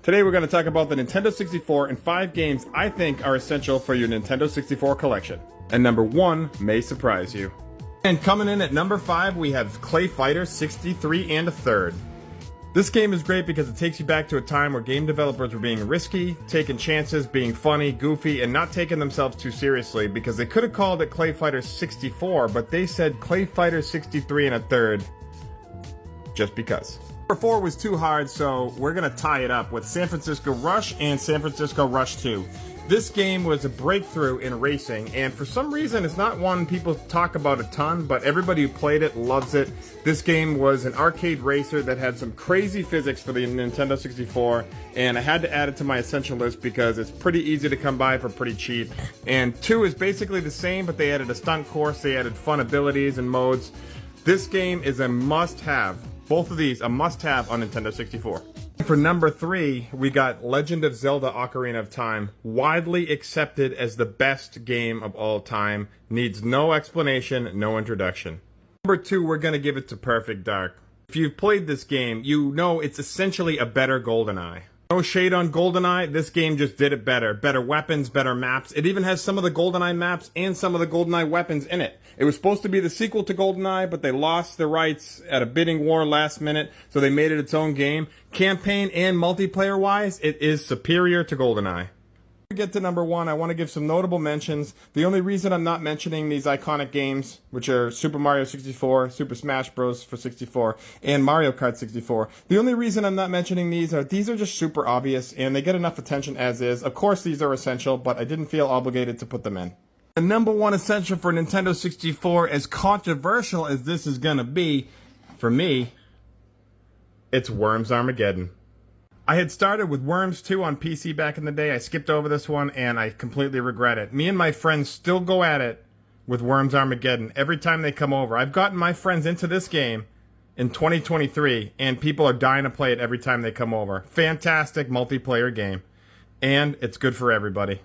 Today we're going to talk about the Nintendo 64 and 5 games I think are essential for your Nintendo 64 collection. And number 1 may surprise you. And coming in at number 5 we have Clay Fighter 63 and a third. This game is great because it takes you back to a time where game developers were being risky, taking chances, being funny, goofy, and not taking themselves too seriously, because they could have called it Clay Fighter 64, but they said Clay Fighter 63 and a third just because. Number 4 was too hard, so we're going to tie it up with San Francisco Rush and San Francisco Rush 2. This game was a breakthrough in racing, and for some reason it's not one people talk about a ton, but everybody who played it loves it. This game was an arcade racer that had some crazy physics for the Nintendo 64, and I had to add it to my essential list because it's pretty easy to come by for pretty cheap. And 2 is basically the same, but they added a stunt course, they added fun abilities and modes. This game is a must-have. Both of these a must-have on Nintendo 64. For number 3, we got Legend of Zelda Ocarina of Time, widely accepted as the best game of all time, needs no explanation, no introduction. Number 2, we're going to give it to Perfect Dark. If you've played this game, you know it's essentially a better GoldenEye. No shade on GoldenEye, this game just did it better. Better weapons, better maps. It even has some of the GoldenEye maps and some of the GoldenEye weapons in it. It was supposed to be the sequel to GoldenEye, but they lost the rights at a bidding war last minute, so they made it its own game. Campaign and multiplayer-wise, it is superior to GoldenEye. To get to number 1, I want to give some notable mentions. The only reason I'm not mentioning these iconic games, which are Super Mario 64, Super Smash Bros. For 64, and Mario Kart 64, the only reason I'm not mentioning these are just super obvious, and they get enough attention as is. Of course these are essential, but I didn't feel obligated to put them in. The number 1 essential for Nintendo 64, as controversial as this is gonna be, for me, it's Worms Armageddon. I had started with Worms 2 on PC back in the day. I skipped over this one, and I completely regret it. Me and my friends still go at it with Worms Armageddon every time they come over. I've gotten my friends into this game in 2023, and people are dying to play it every time they come over. Fantastic multiplayer game, and it's good for everybody.